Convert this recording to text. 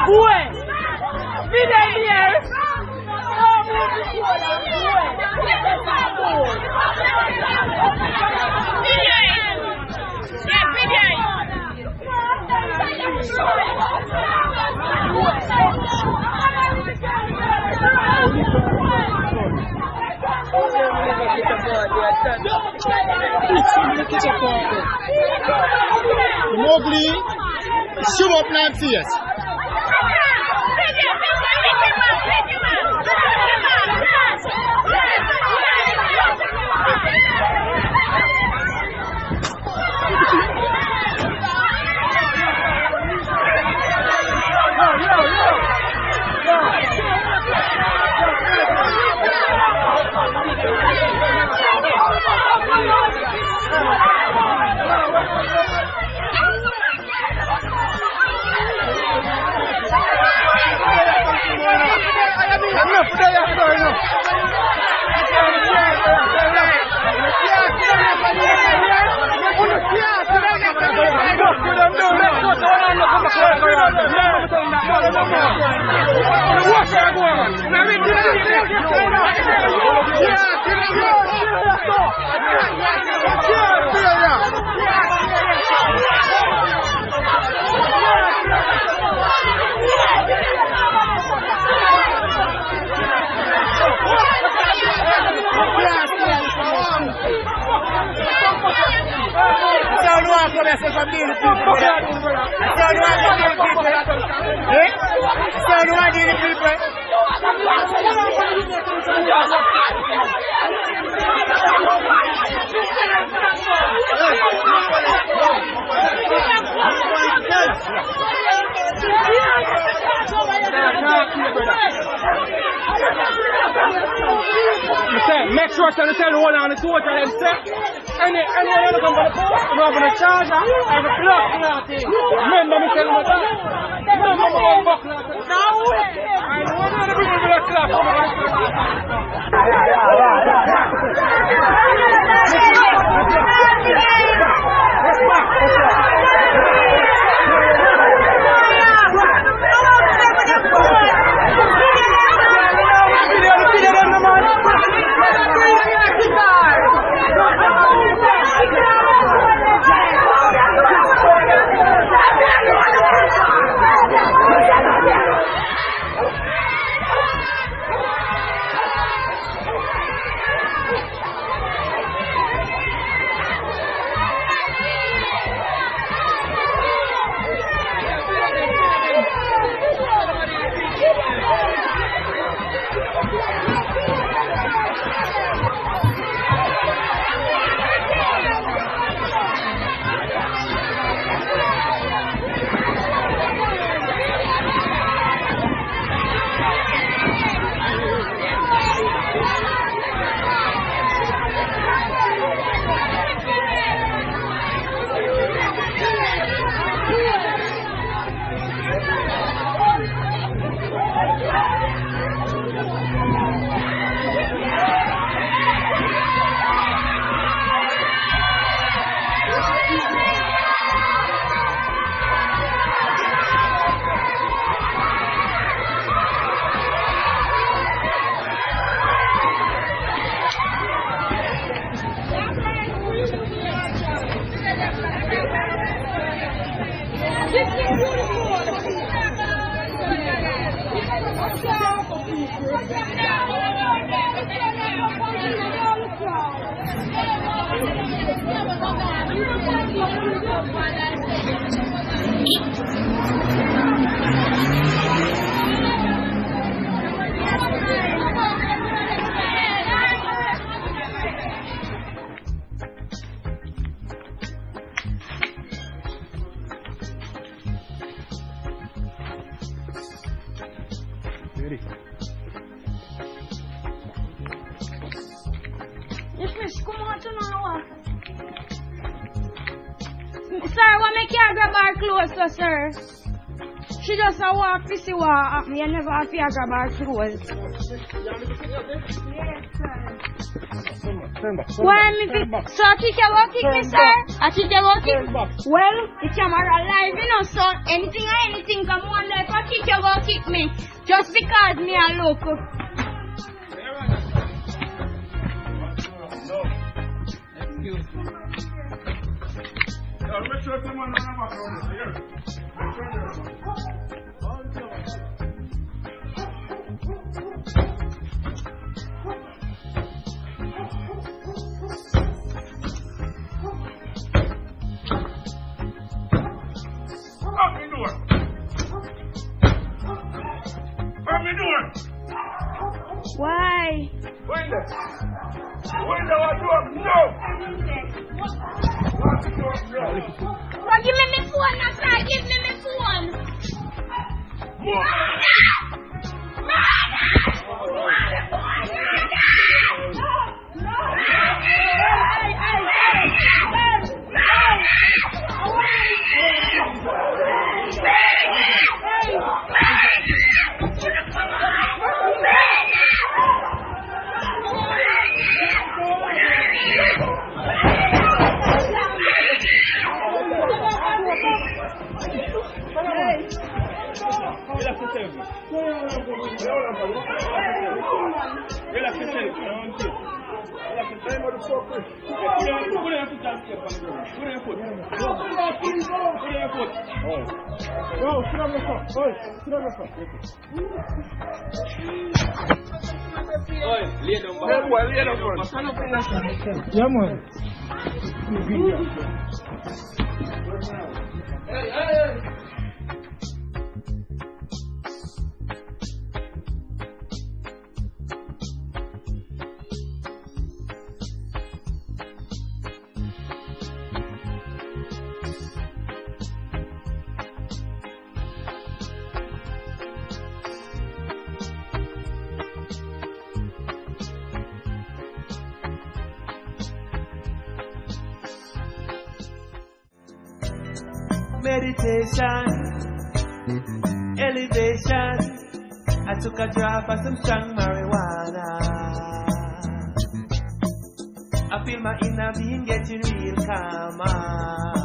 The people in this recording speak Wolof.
Boy! Be there here! Mowgli, show up now, face. Make sure to tell hold on the total and set. And then you come to the post, you have a charger and a plug thing. Remember me telling you that? Remember me going back now. I want to bring you to the club. Sir, what make you grab her clothes, so, sir? She just a walk to see what happened. You never have to grab her clothes. Yeah. Why me so teacher won't kick me, sir? A teacher won't kick me. Well, the camera live, you know, so anything come on there, a teacher won't kick me. Just because me a local. Excuse me. Make sure someone on the back here. Why? Window, what you up? No! Well, give me my phone, now, sir. Give me my phone. Yeah, man. Meditation, elevation. I took a drop of some strong marijuana. I feel my inner being getting real calmer.